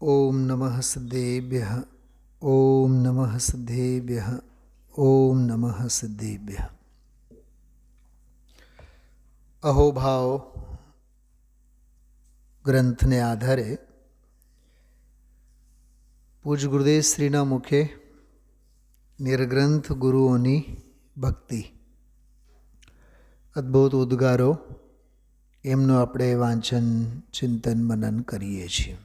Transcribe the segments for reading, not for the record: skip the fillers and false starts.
ઓમ નમઃ સિદ્ધેભ્યઃ ઓમ નમઃ સિદ્ધેભ્યઃ ઓમ નમઃ સિદ્ધેભ્યઃ. અહોભાવ ગ્રંથને આધારે પૂજ ગુરુદેવ શ્રીના મુખે નિર્ગ્રંથ ગુરુઓની ભક્તિ, અદ્ભુત ઉદ્ગારો, એમનું આપણે વાંચન ચિંતન મનન કરીએ છીએ.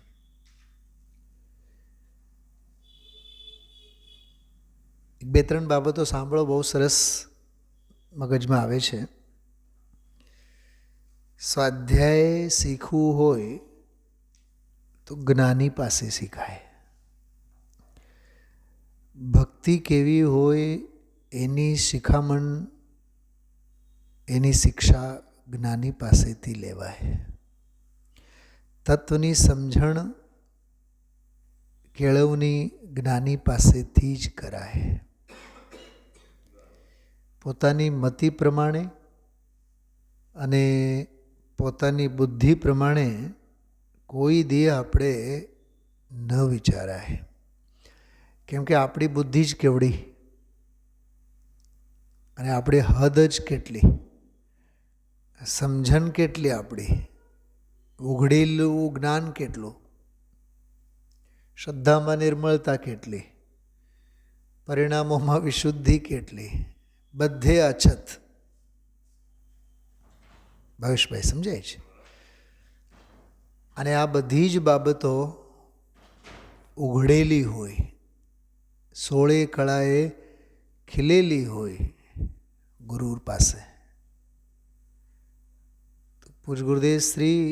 બે ત્રણ બાબતો સાંભળો, બહુ સરસ મગજમાં આવે છે. સ્વાધ્યાય શીખવું હોય તો જ્ઞાની પાસે શીખાય. ભક્તિ કેવી હોય એની શિખામણ, એની શિક્ષા જ્ઞાની પાસેથી લેવાય. તત્વની સમજણ કેળવણી જ્ઞાની પાસેથી જ કરાય. પોતાની મતિ પ્રમાણે અને પોતાની બુદ્ધિ પ્રમાણે કોઈ દી આપણે ન વિચારાય. કેમ કે આપણી બુદ્ધિ જ કેવડી અને આપણી હદ જ કેટલી, સમજણ કેટલી, આપણી ઉઘડેલું જ્ઞાન કેટલું, શ્રદ્ધામાં નિર્મળતા કેટલી, પરિણામોમાં વિશુદ્ધિ કેટલી, બધે અછત. ભાવેશભાઈ સમજાય છે? અને આ બધી જ બાબતો ઉઘડેલી હોય, સોળે કળાએ ખીલેલી હોય ગુરુ પાસે. પૂજ ગુરુદેવ શ્રી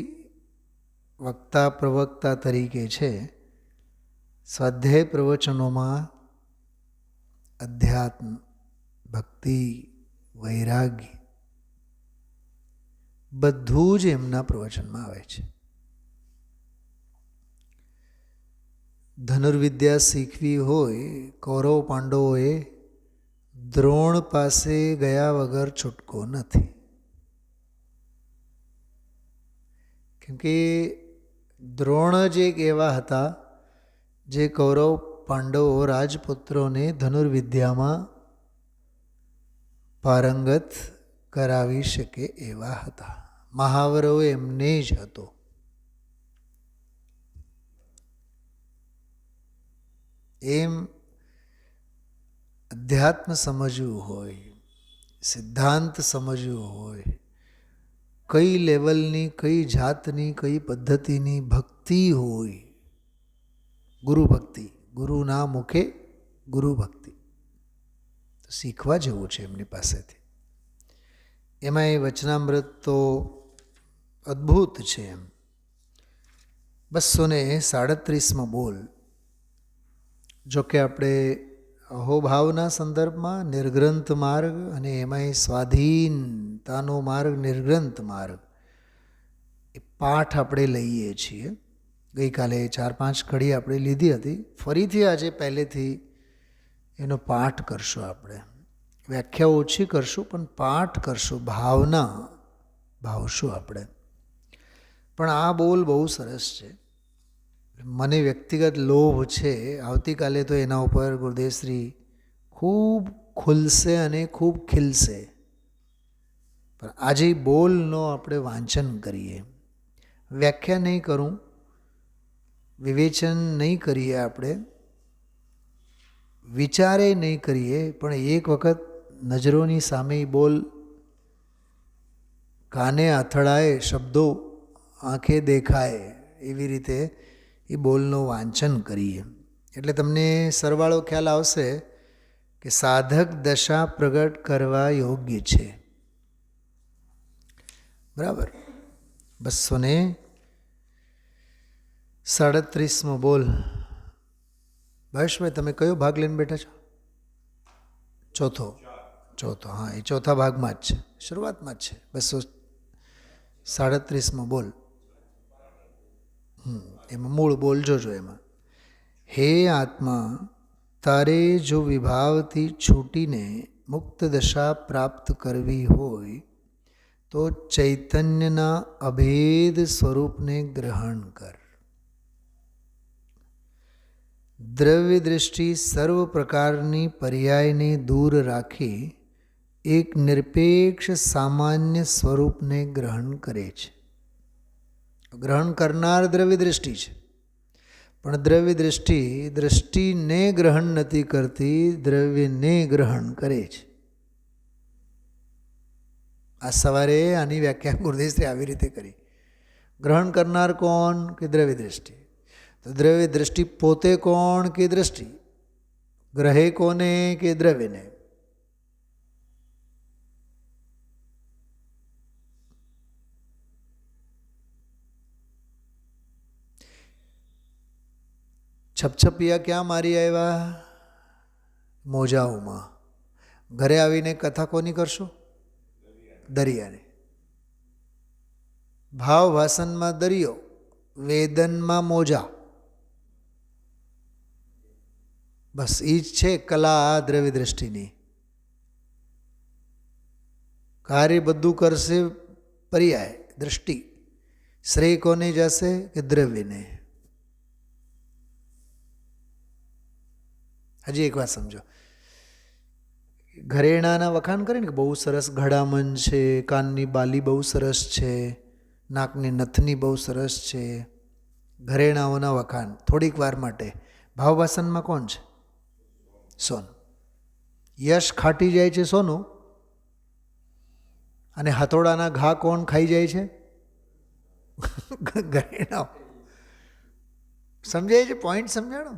વક્તા પ્રવક્તા તરીકે છે. સ્વાધ્યાય પ્રવચનોમાં અધ્યાત્મ, ભક્તિ, વૈરાગ્ય બધું જ એમના પ્રવચનમાં આવે છે. ધનુર્વિદ્યા શીખવી હોય, કૌરવ પાંડવોએ દ્રોણ પાસે ગયા વગર છૂટકો નથી. કેમ કે દ્રોણ જ એક એવા હતા જે કૌરવ પાંડવો રાજપુત્રોને ધનુર્વિદ્યામાં પારંગત કરાવી શકે એવા હતા. મહાવરો એમને જ હતો. એમ અધ્યાત્મ સમજવું હોય, સિદ્ધાંત સમજવું હોય, કઈ લેવલની, કઈ જાતની, કઈ પદ્ધતિની ભક્તિ હોય, ગુરુ ભક્તિ, ગુરુના મુખે ગુરુ ભક્તિ, તો શીખવા જેવું છે એમની પાસેથી. એમાં એ વચનામૃત તો અદ્ભુત છે. એમ 237માં બોલ. જોકે આપણે અહોભાવના સંદર્ભમાં નિર્ગ્રંથ માર્ગ અને એમાંય સ્વાધીનતાનો માર્ગ, નિર્ગ્રંથ માર્ગ, એ પાઠ આપણે લઈએ છીએ. ગઈકાલે 4-5 કડી આપણે લીધી હતી. ફરીથી આજે પહેલેથી એનો પાઠ કરશું. આપણે વ્યાખ્યા ઓછી કરશું પણ પાઠ કરશું, ભાવના ભાવશું આપણે. પણ આ બોલ બહુ સરસ છે. મને વ્યક્તિગત લોભ છે. આવતીકાલે તો એના ઉપર ગુરુદેવશ્રી ખૂબ ખુલશે અને ખૂબ ખીલશે. પણ આજે બોલનો આપણે વાંચન કરીએ. વ્યાખ્યા નહીં કરું, વિવેચન નહીં કરીએ, આપણે વિચારે નહીં કરીએ, પણ એક વખત નજરોની સામે બોલ કાને અથડાય, શબ્દો આંખે દેખાય, એવી રીતે એ બોલનું વાંચન કરીએ. એટલે તમને સરવાળો ખ્યાલ આવશે કે સાધક દશા પ્રગટ કરવા યોગ્ય છે. બરાબર. 237 બોલ. ભાવેશભાઈ, તમે કયો ભાગ લઈને બેઠા છો? ચોથો. હા, એ ચોથા ભાગમાં જ છે, શરૂઆતમાં જ છે. 237 બોલ. એમાં મૂળ બોલ જોજો. એમાં, હે આત્મા, તારે જો વિભાવથી છૂટીને મુક્ત દશા પ્રાપ્ત કરવી હોય તો ચૈતન્યના અભેદ સ્વરૂપને ગ્રહણ કર. દ્રવ્ય દૃષ્ટિ સર્વ પ્રકારની પર્યાયને દૂર રાખી એક નિરપેક્ષ સામાન્ય સ્વરૂપને ગ્રહણ કરે છે. ગ્રહણ કરનાર દ્રવ્ય દૃષ્ટિ છે, પણ દ્રવ્ય દૃષ્ટિ દ્રષ્ટિને ગ્રહણ નથી કરતી, દ્રવ્યને ગ્રહણ કરે છે. આ સવારે આની વ્યાખ્યા ગુરુદેવશ્રી આવી રીતે કરી. ગ્રહણ કરનાર કોણ? કે દ્રવ્ય દૃષ્ટિ. તો દ્રવ્ય દૃષ્ટિ પોતે કોણ? કે દૃષ્ટિ. ગ્રહે કોને? કે દ્રવ્યને. છપછપિયા ક્યાં મારી આવ્યા? મોજાઓમાં. ઘરે આવીને કથા કોની કરશો? દરિયાને. ભાવ ભાષણમાં દરિયો, વેદનમાં મોજા. બસ એ જ છે કલા દ્રવ્ય દૃષ્ટિની. કાર્ય બધું કરશે પર્યાય દૃષ્ટિ. શ્રેય કોને જશે? કે દ્રવ્યને. હજી એક વાત સમજો. ઘરેણાના વખાણ કરે ને કે બહુ સરસ ઘડામણ છે, કાનની બાલી બહુ સરસ છે, નાકની નથની બહુ સરસ છે. ઘરેણાઓના વખાણ થોડીક વાર માટે. ભાવભાષણમાં કોણ છે? સોનું. યશ ખાટી જાય છે સોનું, અને હથોડાના ઘા કોણ ખાઈ જાય છે? ઘરેણાઓ. સમજાય છે? પોઈન્ટ સમજાણો?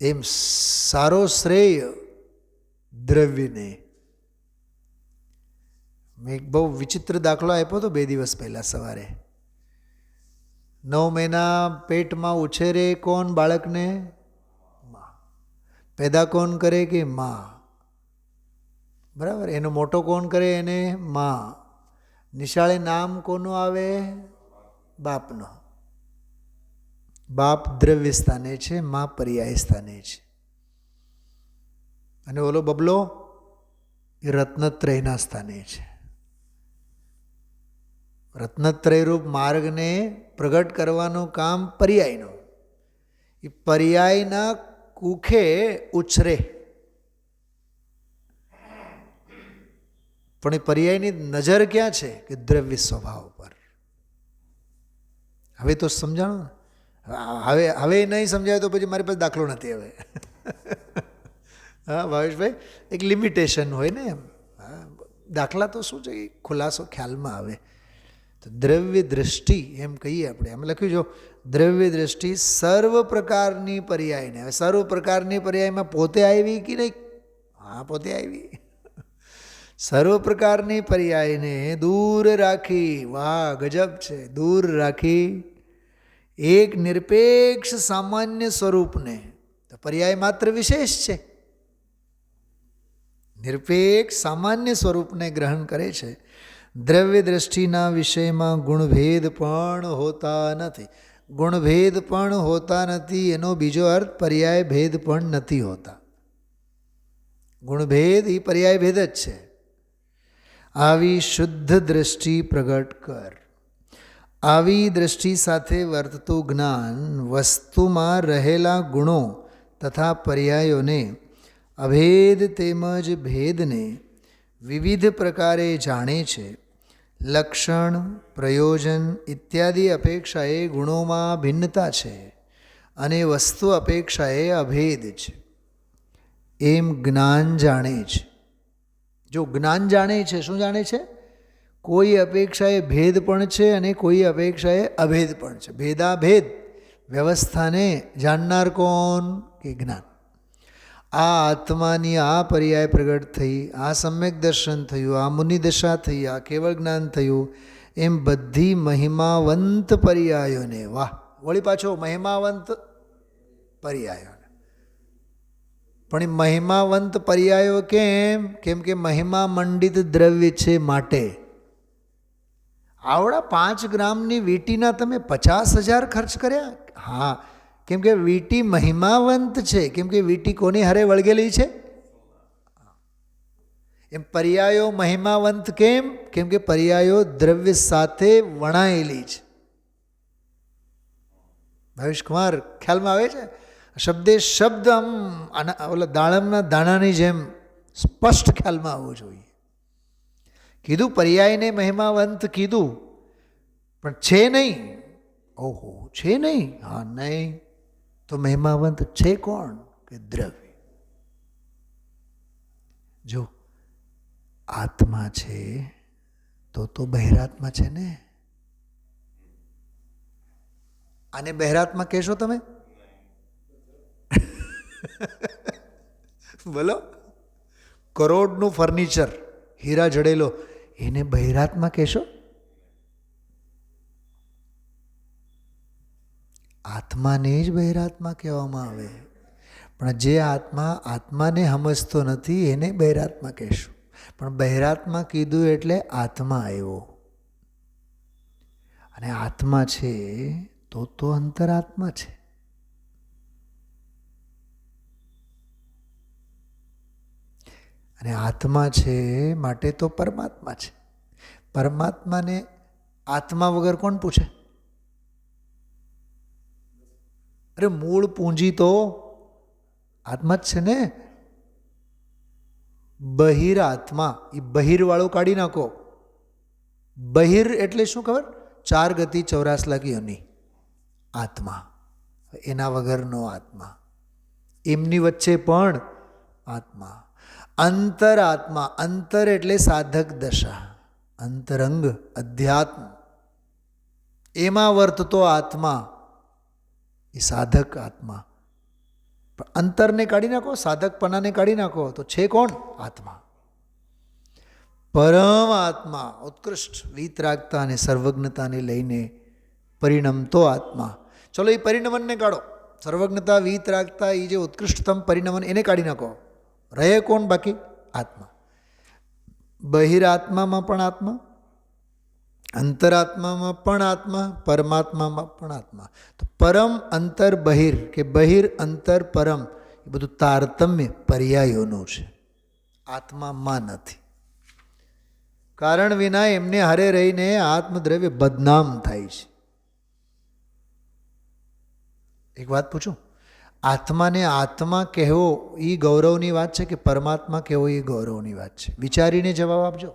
એમ સારો શ્રેય દ્રવ્યને. મેં એક બહુ વિચિત્ર દાખલો આપ્યો હતો 2 દિવસ પહેલાં સવારે. 9 મહિના પેટમાં ઉછેરે કોણ બાળકને? માં. પેદા કોણ કરે? કે માં. બરાબર. એનો મોટો કોણ કરે? એને માં. નિશાળે નામ કોનું આવે? બાપનો. બાપ દ્રવ્ય સ્થાને છે, માં પર્યાય સ્થાને છે. અને ઓલો બબલો એ રત્નત્રયના સ્થાને છે. રત્નત્રય રૂપ માર્ગને પ્રગટ કરવાનું કામ પર્યાયનું. એ પર્યાયના કુખે ઉછરે. પણ એ પર્યાયની નજર ક્યાં છે? કે દ્રવ્ય સ્વભાવ પર. હવે તો સમજાણો. હવે નહીં સમજાય તો પછી મારી પાસે દાખલો નથી હવે. હા ભાવેશભાઈ, એક લિમિટેશન હોય ને એમ. દાખલા તો શું છે, ખુલાસો ખ્યાલમાં આવે. તો દ્રવ્ય દૃષ્ટિ એમ કહીએ આપણે. એમ લખ્યું જો, દ્રવ્ય દૃષ્ટિ સર્વ પ્રકારની પર્યાયને. હવે સર્વ પ્રકારની પર્યાયમાં પોતે આવી કે નહીં? હા, પોતે આવી. સર્વ પ્રકારની પર્યાયને દૂર રાખી, વાહ ગજબ છે, દૂર રાખી એક નિરપેક્ષ સામાન્ય સ્વરૂપને. તો પર્યાય માત્ર વિશેષ છે. નિરપેક્ષ સામાન્ય સ્વરૂપને ગ્રહણ કરે છે. દ્રવ્ય દૃષ્ટિના વિષયમાં ગુણભેદ પણ હોતા નથી. ગુણભેદ પણ હોતા નથી એનો બીજો અર્થ પર્યાય ભેદ પણ નથી હોતા. ગુણભેદ એ પર્યાય ભેદ જ છે. આવી શુદ્ધ દૃષ્ટિ પ્રગટ કર. આવી દૃષ્ટિ સાથે વર્તતું જ્ઞાન વસ્તુમાં રહેલા ગુણો તથા પર્યાયોને, અભેદ તેમજ ભેદને વિવિધ પ્રકારે જાણે છે. લક્ષણ, પ્રયોજન ઇત્યાદિ અપેક્ષાએ ગુણોમાં ભિન્નતા છે અને વસ્તુ અપેક્ષાએ અભેદ છે એમ જ્ઞાન જાણે છે. જો જ્ઞાન જાણે છે, શું જાણે છે? કોઈ અપેક્ષાએ ભેદ પણ છે અને કોઈ અપેક્ષાએ અભેદ પણ છે. ભેદાભેદ વ્યવસ્થાને જાણનાર કોણ? કે જ્ઞાન. આ આત્માની આ પર્યાય પ્રગટ થઈ, આ સમ્યક દર્શન થયું, આ મુનિદશા થઈ, આ કેવળ જ્ઞાન થયું, એમ બધી મહિમાવંત પર્યાયોને, વાહ, વળી પાછો મહિમાવંત પર્યાયોને. પણ એ મહિમાવંત પર્યાયો કેમ? કેમ કે મહિમા મંડિત દ્રવ્ય છે માટે. આવડા 5 ગ્રામની વીંટીના તમે 50,000 ખર્ચ કર્યા? હા, કેમ કે વીંટી મહિમાવંત છે. કેમ કે વીંટી કોની હારે વળગેલી છે? એમ પર્યાયો મહિમાવંત કેમ? કેમ કે પર્યાયો દ્રવ્ય સાથે વણાયેલી છે. ભાવેશ કુમાર, ખ્યાલમાં આવે છે? શબ્દે શબ્દ આમ ઓલા દાડમના દાણાની જેમ સ્પષ્ટ ખ્યાલમાં આવવું જોઈએ. કીધું પર્યાયને મહિમાવંત કીધું, પણ છે નહીં. ઓહો, છે નહીં? હા, નહીં તો મહિમાવંત છે કોણ? કે દ્રવ્ય. જો આત્મા છે તો બહિરાત્મા છે ને. આને બહિરાત્મા કહેશો તમે? બોલો, કરોડનું ફર્નિચર, હીરા જડેલો, એને બહિરાત્મા કહેશો? આત્માને જ બહિરાત્મા કહેવામાં આવે. પણ જે આત્મા આત્માને સમજતો નથી એને બહિરાત્મા કહેશું. પણ બહિરાત્મા કીધું એટલે આત્મા આવ્યો. અને આત્મા છે તો અંતરાત્મા છે. અને આત્મા છે માટે તો પરમાત્મા છે. પરમાત્માને આત્મા વગર કોણ પૂછે? અરે મૂળ પૂંજી તો આત્મા જ છે ને. બહિર આત્મા, એ બહિરવાળું કાઢી નાખો. બહિર એટલે શું ખબર? 4 ગતિ 84 લાખ યોની આત્મા. એના વગરનો આત્મા. એમની વચ્ચે પણ આત્મા. અંતરાત્મા, અંતર એટલે સાધક દશા, અંતરંગ, અધ્યાત્મ, એમાં વર્તતો આત્મા એ સાધક આત્મા. પણ અંતરને કાઢી નાખો, સાધકપણાને કાઢી નાખો તો છે કોણ? આત્મા. પરમ આત્મા, ઉત્કૃષ્ટ વીતરાગતા અને સર્વજ્ઞતાને લઈને પરિણમતો આત્મા. ચલો એ પરિણમનને કાઢો. સર્વજ્ઞતા, વીતરાગતા, એ જે ઉત્કૃષ્ટતમ પરિણમન, એને કાઢી નાખો. રહે કોણ બાકી? આત્મા. બહિરાત્મામાં પણ આત્મા, અંતરાત્મામાં પણ આત્મા, પરમાત્મામાં પણ આત્મા. તો પરમ અંતર બહિર કે બહિર અંતર પરમ, એ બધું તારતમ્ય પર્યાયોનું છે, આત્મામાં નથી. કારણ વિના એમને હારે રહીને આત્મદ્રવ્ય બદનામ થાય છે. એક વાત પૂછું, આત્માને આત્મા કહેવો એ ગૌરવની વાત છે કે પરમાત્મા કહેવો એ ગૌરવની વાત છે? વિચારીને જવાબ આપજો.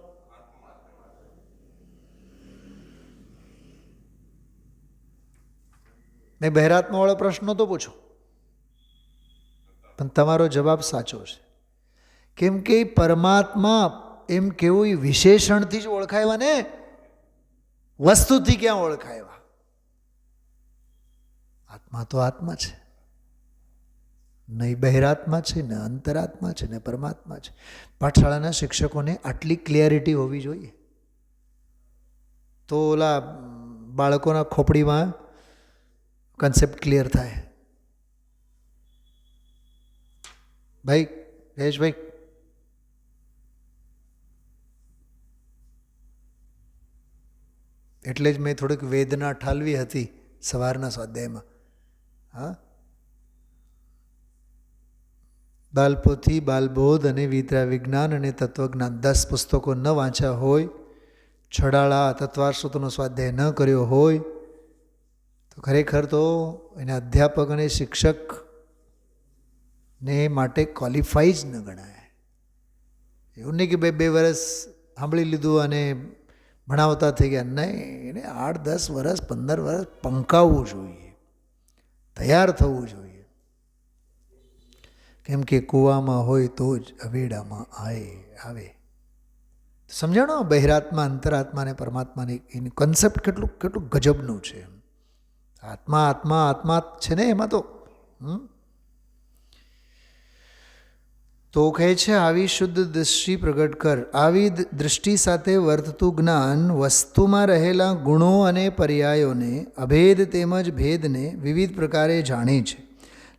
મેં બહેરાત્માવાળો પ્રશ્ન નહોતો પૂછો, પણ તમારો જવાબ સાચો છે. કેમ કે પરમાત્મા એમ કેવું એ વિશેષણથી જ ઓળખાયવા ને, વસ્તુથી ક્યાં ઓળખાયવા? આત્મા તો આત્મા છે, નહીં બહિરાત્મા છે, ને અંતરાત્મા છે, ને પરમાત્મા છે. પાઠશાળાના શિક્ષકોને આટલી ક્લિયરિટી હોવી જોઈએ, તો ઓલા બાળકોના ખોપડીમાં કન્સેપ્ટ ક્લિયર થાય. ભાઈ જયેશભાઈ, એટલે જ મેં થોડીક વેદના ઠાલવી હતી સવારના સ્વાધ્યાયમાં. હા, બાલપોથી, બાલબોધ અને વિદ્યા વિજ્ઞાન અને તત્વજ્ઞાન 10 પુસ્તકો ન વાંચ્યા હોય, છડાળા તત્વાર્ષોતનો સ્વાધ્યાય ન કર્યો હોય તો ખરેખર તો એના અધ્યાપક અને શિક્ષકને માટે ક્વોલિફાઈ જ ન ગણાય. એવું નહીં કે 2 વર્ષ સાંભળી લીધું અને ભણાવતા થઈ ગયા. નહીં, એને 8, 10 વર્ષ, 15 વર્ષ પંકાવવું જોઈએ, તૈયાર થવું જોઈએ. કેમ કે કૂવામાં હોય તો જ અવેડામાં આવે. સમજાણો બહિરાત્મા, અંતરાત્મા અને પરમાત્માની એની કન્સેપ્ટ કેટલું ગજબનું છે. આત્મા આત્મા આત્મા છે ને એમાં તો કહે છે આવી શુદ્ધ દૃષ્ટિ પ્રગટ કર. આવી દૃષ્ટિ સાથે વર્તતું જ્ઞાન વસ્તુમાં રહેલા ગુણો અને પર્યાયોને, અભેદ તેમજ ભેદને વિવિધ પ્રકારે જાણે છે.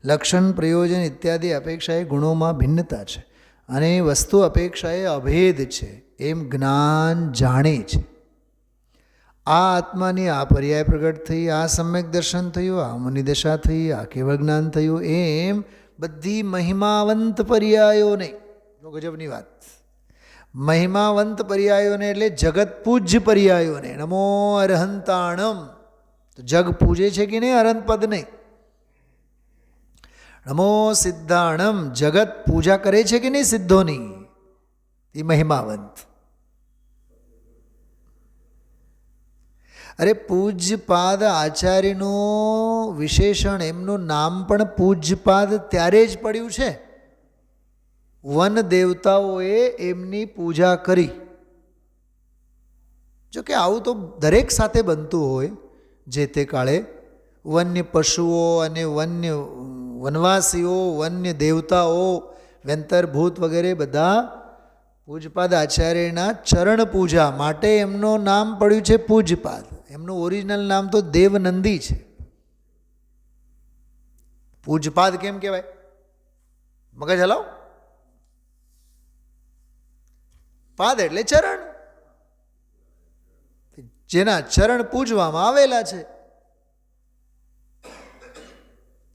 લક્ષણ, પ્રયોજન ઇત્યાદિ અપેક્ષાએ ગુણોમાં ભિન્નતા છે અને વસ્તુ અપેક્ષાએ અભેદ છે એમ જ્ઞાન જાણે છે. આ આત્માની આ પર્યાય પ્રગટ થઈ, આ સમ્યક દર્શન થયું, આ મુનિદશા થઈ, આ કેવળ જ્ઞાન થયું, એમ બધી મહિમાવંત પર્યાયોને, ગજબની વાત, મહિમાવંત પર્યાયોને એટલે જગત પૂજ્ય પર્યાયોને, નમો અરહંતાણમ, તો જગ પૂજે છે કે નહીં અરહંત પદને? નમો સિદ્ધાણમ. જગત પૂજા કરે છે કે નહીં સિદ્ધોની? એ મહિમાવંત. અરે પૂજ્યપાદ આચાર્યનું વિશેષણ, એમનું નામ પણ પૂજ્યપાદ ત્યારે જ પડ્યું છે વન દેવતાઓએ એમની પૂજા કરી. જો કે આવું તો દરેક સાથે બનતું હોય. જે તે કાળે વન્ય પશુઓ અને વનવાસીઓ, વન્ય દેવતાઓ, વેંતરભૂત વગેરે બધા પૂજ્યપાદ આચાર્યના ચરણ પૂજા માટે એમનું નામ પડ્યું છે પૂજ્યપાદ. એમનું ઓરિજિનલ નામ તો દેવનંદી છે. પૂજ્યપાદ કેમ કહેવાય? મગજ હલાવ. પાદ એટલે ચરણ, જેના ચરણ પૂજવામાં આવેલા છે.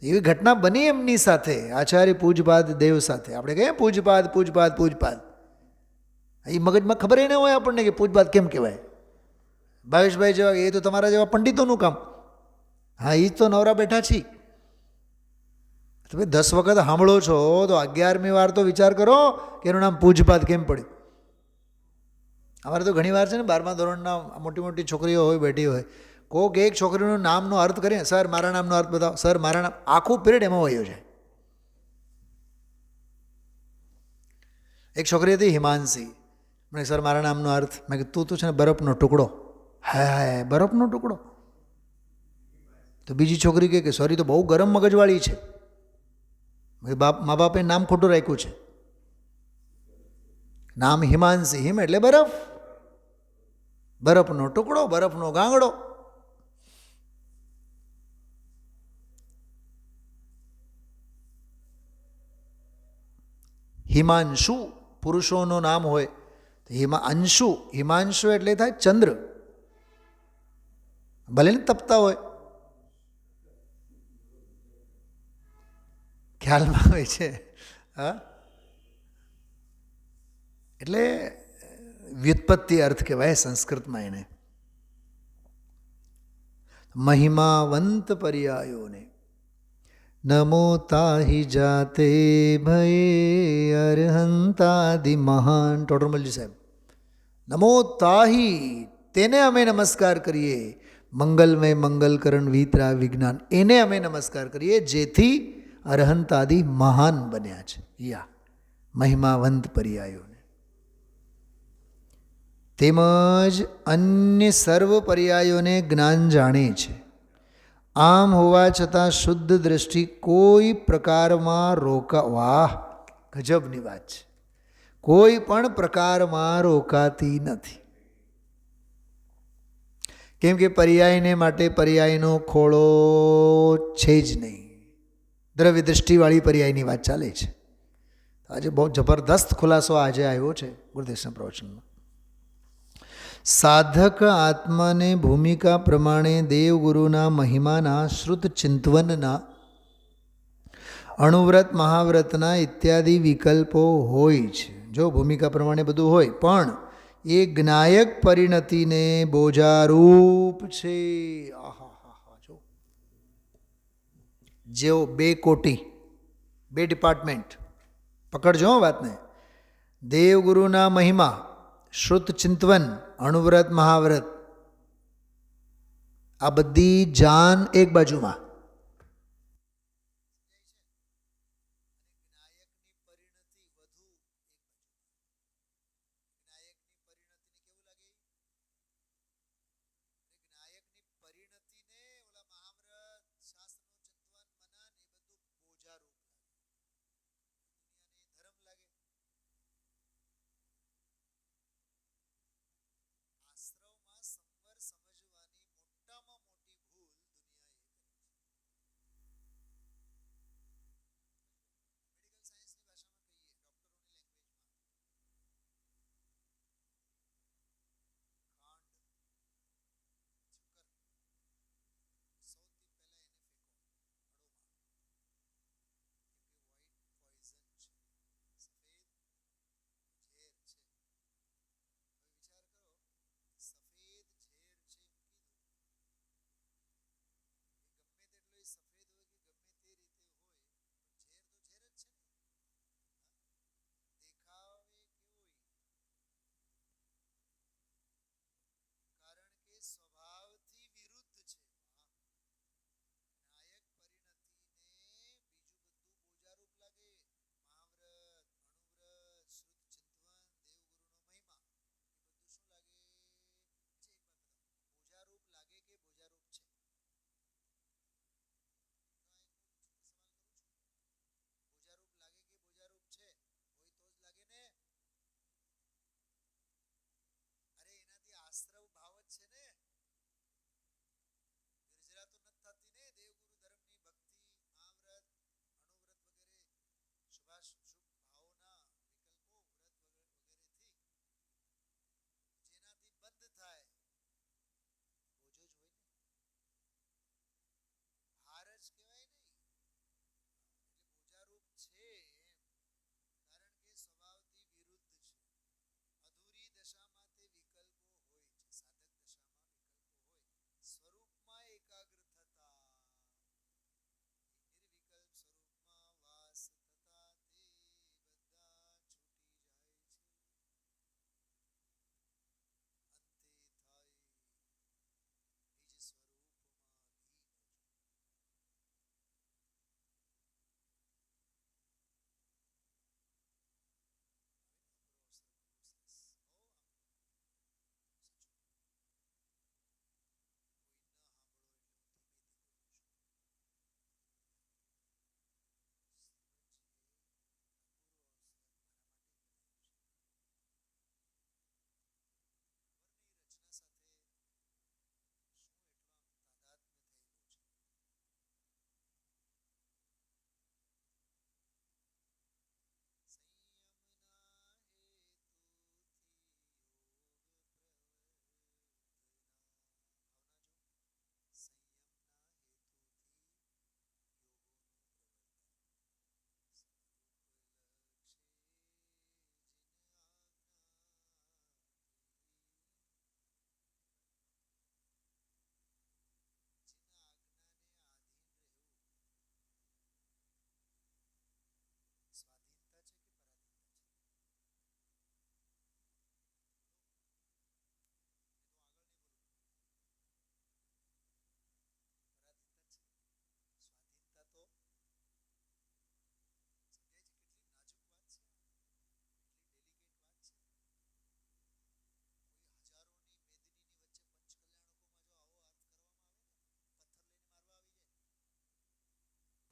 એવી ઘટના બની એમની સાથે, આચાર્ય પૂજ્યપાદ દેવ સાથે. આપણે કહીએ પૂજ્યપાદ પૂજ્યપાદ પૂજ્યપાદ, એ મગજમાં ખબર ન હોય આપણને કે પૂજ્યપાદ કેમ કહેવાય. ભાવેશભાઈ જેવા, એ તો તમારા જેવા પંડિતોનું કામ. હા, એ તો નવરા બેઠા છીએ. તમે 10 વખત સાંભળો છો તો 11મી વાર તો વિચાર કરો કે એનું નામ પૂજ્યપાદ કેમ પડ્યું. અમારે તો ઘણી વાર છે ને, 12મા ધોરણના મોટી મોટી છોકરીઓ હોય, બેઠી હોય, કોઈક એક છોકરીનું નામનો અર્થ કરીએ, સર મારા નામનો અર્થ બતાવો, સર મારા નામ, આખું પીરિયડ એમાં વયો જાય. એક છોકરી હતી હિમાંશી, મને સર મારા નામનો અર્થ. મેં કીધું તું તો છે ને બરફનો ટુકડો. હા, બરફનો ટુકડો. તો બીજી છોકરી કહે કે સોરી તો બહુ ગરમ મગજવાળી છે. મા બાપે નામ ખોટું રાખ્યું છે. નામ હિમાંશી, હિમ એટલે બરફ, બરફનો ટુકડો, બરફનો ગાંગડો. હિમાંશુ પુરુષોનું નામ હોય. અંશુ, હિમાંશુ એટલે થાય ચંદ્ર. ભલે ને તપતા હોય, ખ્યાલમાં હોય છે. હા, એટલે વ્યુત્પત્તિ અર્થ કહેવાય સંસ્કૃતમાં એને. મહિમાવંત પર્યાયોને નમો તાહિ જાતે ભયે અરહંતાદિ મહાન. ટોટરમલજી સાહેબ, નમો તાહિ, તેને અમે નમસ્કાર કરીએ. મંગલમય મંગલકરણ વિતરા વિજ્ઞાન, એને અમે નમસ્કાર કરીએ જેથી અરહંતાદિ મહાન બન્યા છે. યા મહિમાવંત પર્યાયોને. તેમજ અન્ય સર્વ પર્યાયોને જ્ઞાન જાણે છે. આમ હોવા છતાં શુદ્ધ દ્રષ્ટિ કોઈ પ્રકારમાં વાહ, ગજબની વાત છે. કોઈ પણ પ્રકારમાં રોકાતી નથી. કેમ કે પર્યાયને માટે પર્યાયનો ખોળો છે જ નહીં. દ્રવ્ય દૃષ્ટિવાળી પર્યાયની વાત ચાલે છે. આજે બહુ જબરદસ્ત ખુલાસો આજે આવ્યો છે ગુરુદેવના પ્રવચનમાં. સાધક આત્માને ભૂમિકા પ્રમાણે દેવગુરુના મહિમાના શ્રુત ચિંતવનના, અણુવ્રત મહાવ્રતના ઇત્યાદિ વિકલ્પો હોય છે. જો ભૂમિકા પ્રમાણે બધું હોય, પણ એ જ્ઞાયક પરિણતિને બોજારૂપ છે. જો જેઓ 2 કોટી, 2 ડિપાર્ટમેન્ટ પકડજો વાતને. દેવગુરુના મહિમા, શ્રુત ચિંતવન, અણુવ્રત મહાવ્રત, આ બધી જાન એક બાજુમાં.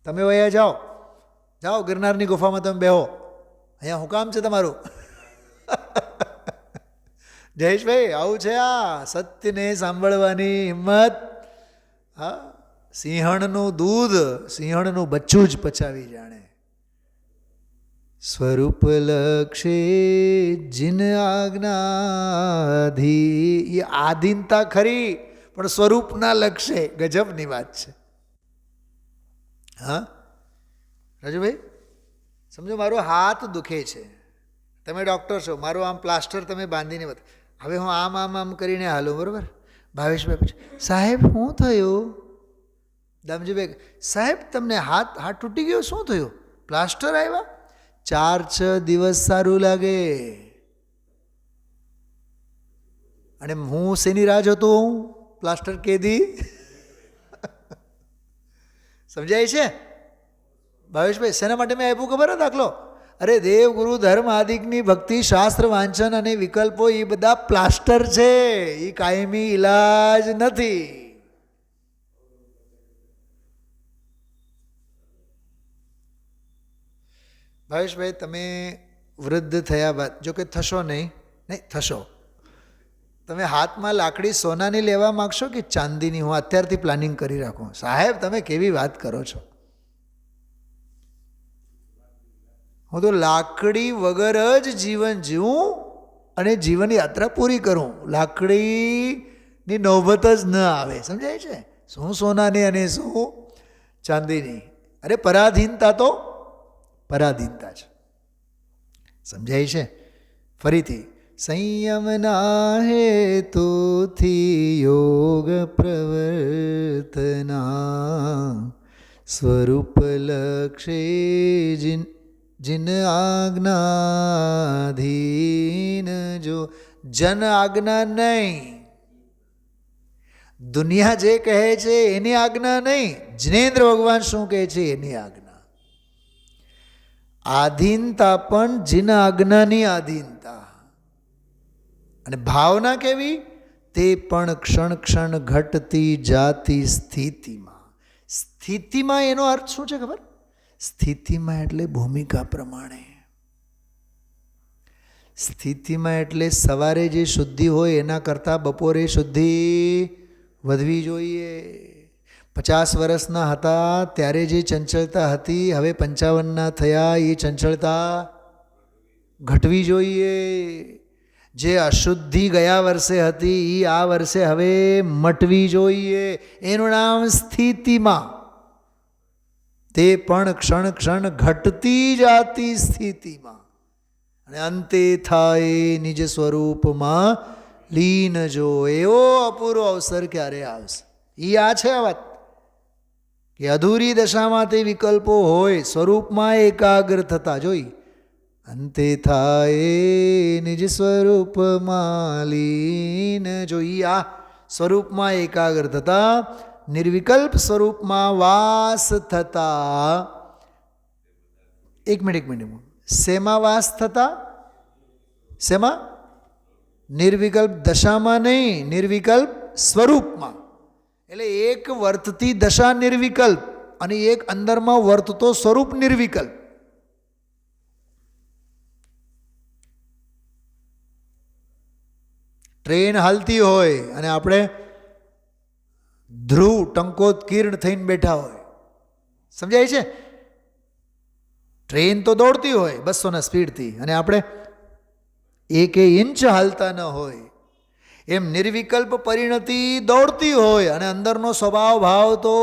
તમે વયા જાઓ, જાઓ ગિરનારની ગુફામાં તમે બેહો, અહીંયા શું કામ છે તમારું? જયેશભાઈ આવું છે આ સત્યને સાંભળવાની હિંમત. હા, સિંહણનું દૂધ સિંહણનું બચ્ચું જ પચાવી જાણે. સ્વરૂપ લક્ષે જીન આજ્ઞાધી, એ આધીનતા ખરી પણ સ્વરૂપના લક્ષે. ગજબની વાત છે. હા રાજુભાઈ સમજો મારો હાથ દુખે છે, તમે ડૉક્ટર છો, મારું આમ પ્લાસ્ટર તમે બાંધીને બતા, હવે હું આમ આમ આમ કરીને હાલું, બરાબર? ભાવેશભાઈ પૂછે સાહેબ શું થયું? દામજીભાઈ સાહેબ તમને હાથ તૂટી ગયો, શું થયું? પ્લાસ્ટર આવ્યા, 4-6 દિવસ સારું લાગે. અને હું શેની રાહ જોતો હું? પ્લાસ્ટર કેદી સમજાય છે ભાવેશભાઈ? શેના માટે મેં આપ્યું ખબર? દાખલો, અરે દેવ ગુરુ ધર્મ આદિકની ભક્તિ શાસ્ત્ર વાંચન અને વિકલ્પો એ બધા પ્લાસ્ટર છે, એ કાયમી ઈલાજ નથી. ભાવેશભાઈ તમે વૃદ્ધ થયા બાદ, જો કે થશો નહીં, થશો, તમે હાથમાં લાકડી સોનાની લેવા માગશો કે ચાંદીની? હું અત્યારથી પ્લાનિંગ કરી રાખું. સાહેબ તમે કેવી વાત કરો છો? હું તો લાકડી વગર જ જીવન જીવું અને જીવન યાત્રા પૂરી કરું. લાકડીની નોબત જ ન આવે. સમજાય છે? શું સોનાની અને શું ચાંદીની? અરે પરાધીનતા તો પરાધીનતા છે. સમજાય છે? ફરીથી, સંયમના હેતુથી યોગ પ્રવર્તના, સ્વરૂપ લક્ષે જિન આજ્ઞાધીન જો. જન આજ્ઞા નહીં, દુનિયા જે કહે છે એની આજ્ઞા નહીં, જિનેન્દ્ર ભગવાન શું કહે છે એની આજ્ઞા. આધીનતા પણ જિન આજ્ઞાની આધીનતા. અને ભાવના કેવી? તે પણ ક્ષણ ક્ષણ ઘટતી જાતી સ્થિતિમાં. સ્થિતિમાં એનો અર્થ શું છે ખબર? સ્થિતિમાં એટલે ભૂમિકા પ્રમાણે. સ્થિતિમાં એટલે સવારે જે શુદ્ધિ હોય એના કરતાં બપોરે શુદ્ધિ વધવી જોઈએ. 50 વર્ષના હતા ત્યારે જે ચંચળતા હતી, હવે 55ના થયા, એ ચંચળતા ઘટવી જોઈએ. જે અશુદ્ધિ ગયા વર્ષે હતી એ આ વર્ષે હવે મટવી જોઈએ. એનું નામ સ્થિતિમાં. તે પણ ક્ષણ ક્ષણ ઘટતી જાતી સ્થિતિમાં, અને અંતે થાય નિજ સ્વરૂપમાં લીન જો. એવો અપૂરો અવસર ક્યારે આવશે? એ આ છે આ વાત કે અધૂરી દશામાં તે વિકલ્પો હોય, સ્વરૂપમાં એકાગ્ર થતા જોઈ. અંતે થાય નિજ સ્વરૂપમાં લીન જોઈ. આ સ્વરૂપમાં એકાગ્ર થતા, નિર્વિકલ્પ સ્વરૂપમાં વાસ થતા. એક મિનિટ, શેમાં વાસ થતા? શેમાં? નિર્વિકલ્પ દશામાં નહીં, નિર્વિકલ્પ સ્વરૂપમાં. એટલે એક વર્તતી દશા નિર્વિકલ્પ અને એક અંદરમાં વર્તતો સ્વરૂપ નિર્વિકલ્પ. ટ્રેન હાલતી હોય અને આપણે ધ્રુવ ટંકોત્કીર્ણ થઈને બેઠા હોય. સમજાય છે? ટ્રેન તો દોડતી હોય 200ના સ્પીડથી અને આપણે 1 ઇંચ હાલતા ન હોય. એમ નિર્વિકલ્પ પરિણતિ દોડતી હોય અને અંદરનો સ્વભાવ ભાવ તો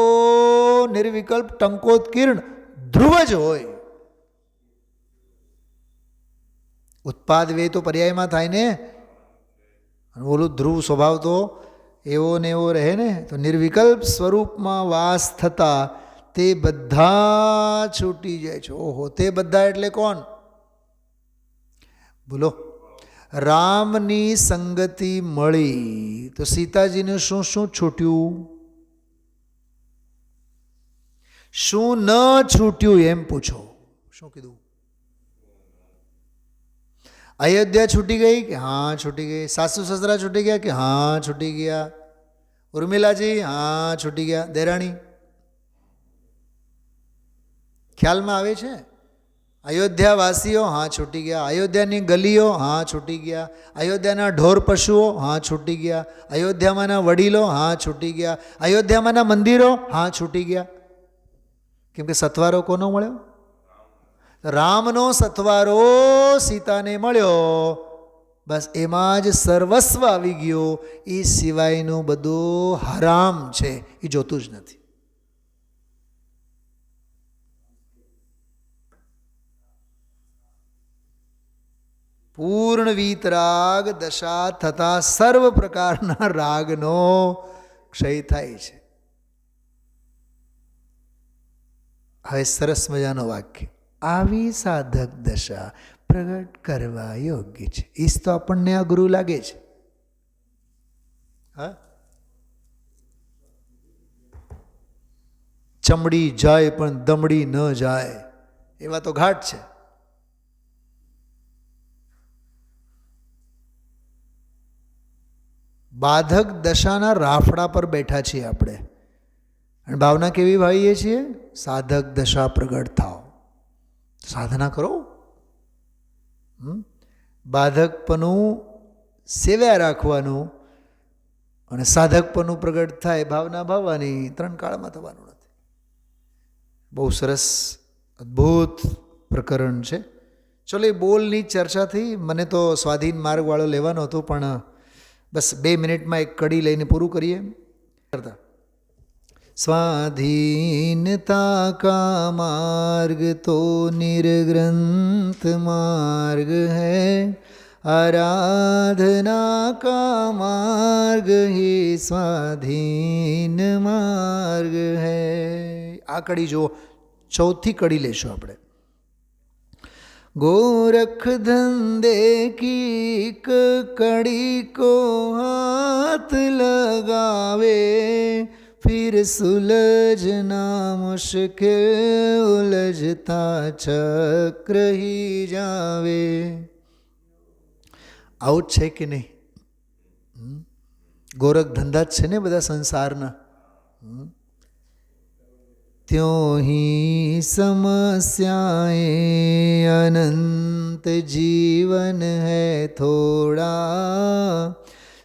નિર્વિકલ્પ ટંકોત્કીર્ણ ધ્રુવ જ હોય. ઉત્પાદ વે તો પર્યાયમાં થાય ને, ઓલું ધ્રુવ સ્વભાવ તો એવો ને એવો રહે ને. તો નિર્વિકલ્પ સ્વરૂપમાં વાસ થતા તે બધા છૂટી જાય છે. ઓહો, તે બધા એટલે કોણ? બોલો. રામની સંગતિ મળી તો સીતાજીને શું શું છૂટ્યું? શું ન છૂટ્યું એમ પૂછો. શું કીધું? અયોધ્યા છૂટી ગઈ કે હા છૂટી ગઈ. સાસુ સસરા છૂટી ગયા કે હા છૂટી ગયા. ઉર્મિલાજી હા છૂટી ગયા. દેરાણી ખ્યાલમાં આવે છે? અયોધ્યાવાસીઓ, હા છૂટી ગયા. અયોધ્યાની ગલીઓ, હા છૂટી ગયા. અયોધ્યાના ઢોર પશુઓ, હા છૂટી ગયા. અયોધ્યામાંના વડીલો, હા છૂટી ગયા. અયોધ્યામાંના મંદિરો, હા છૂટી ગયા. કેમ કે સથવારો કોનો મળ્યો? રામનો સથવારો સીતાને મળ્યો. બસ એમાં જ સર્વસ્વ આવી ગયો. એ સિવાયનું બધું હરામ છે, એ જોતું જ નથી. પૂર્ણ વીતરાગ દશા થતાં સર્વ પ્રકારના રાગનો ક્ષય થાય છે. હવે સરસ મજાનો વાક્ય, આવી સાધક દશા પ્રગટ કરવા યોગ્ય છે. ઈસ તો આપણને અઘરું લાગે છે. હા, ચમડી જાય પણ દમડી ન જાય, એવા તો ઘાટ છે. બાધક દશાના રાફડા પર બેઠા છીએ આપણે, અને ભાવના કેવી ભાવીએ છીએ? સાધક દશા પ્રગટ થાવ, સાધના કરો. બાધકપણું સેવ્યા રાખવાનું અને સાધકપણું પ્રગટ થાય, ભાવના ભાવવાની, 3 કાળમાં થવાનું નથી. બહુ સરસ અદ્ભુત પ્રકરણ છે. ચલો, એ બોલની ચર્ચાથી મને તો સ્વાધીન માર્ગવાળો લેવાનો હતો, પણ બસ 2 મિનિટમાં એક કડી લઈને પૂરું કરીએ. स्वाधीनता का मार्ग तो निर्ग्रंथ मार्ग है, आराधना का मार्ग ही स्वाधीन मार्ग है. આ કડી જો ચોથી કડી લેશું આપણે. गोरख धंधे की कड़ी को हाथ लगावे, फिर सुलझना मुश्किल उलझता चक्र ही जावे. આવું જ છે કે નહીં? ગોરખ ધંધા જ છે ને બધા સંસારના. त्यों ही समस्याएं अनंत जीवन है थोड़ा,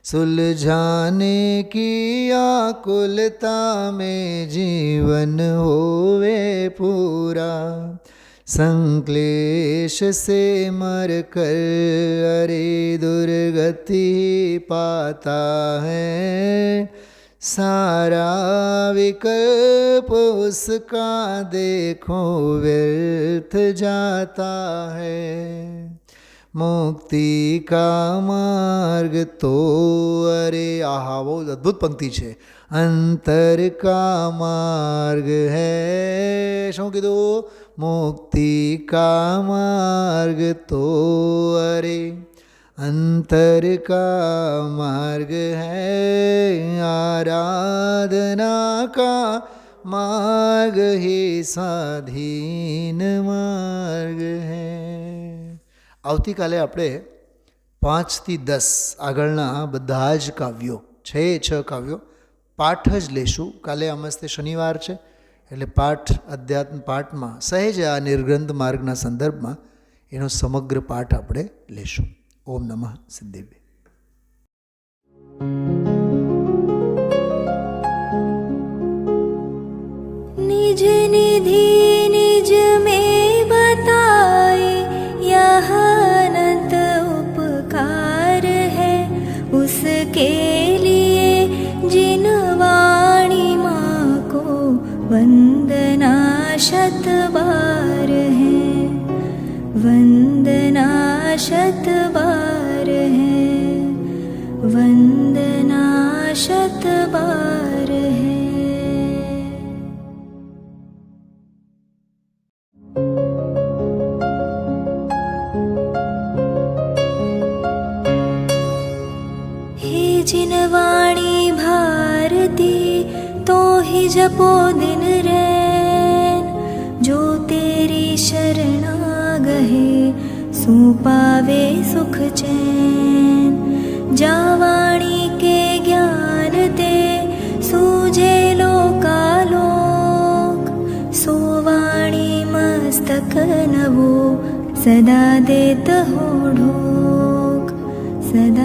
सुलझाने की आकुलता में जीवन होवे पूरा. संक्लेश से मर कर अरे दुर्गति पाता है, सारा विकल्प उसका देखो व्यर्थ जाता है. मुक्ति का मार्ग तो अरे आहा, બહુ અદ્ભુત પંક્તિ છે. અંતર કા માર્ગ હૈ. શું કીધું? મુક્તિ કા માર્ગ તો અરે अंतर का मार्ग है, आराधना का मार्ग ही स्वाधीन मार्ग है. આવતીકાલે આપણે 5 થી 10 આગળના બધા જ કાવ્યો, 6 કાવ્યો પાઠ જ લેશું. કાલે અમસ્તે શનિવાર છે, એટલે પાઠ, અધ્યાત્મ પાઠમાં સહેજ આ નિર્ગ્રંથ માર્ગના સંદર્ભમાં એનો સમગ્ર પાઠ આપણે લેશું. ओम नमः सिद्धेभ्य. निज निधि निज में बताए, यह अनंत उपकार है उसके लिए जिन वाणी माँ को वंदना शत बार है, वंदना शत बार है, वंदना शत बार है. हे जिन वाणी भारती तो ही जपो दिन रैन, जो तेरी शरणा गहे सो पावे सुख चैन. जावाणी के ज्ञान ते सूझे लोकालोक, सो वाणी मस्तक नवो सदा देत हो ढोक सदा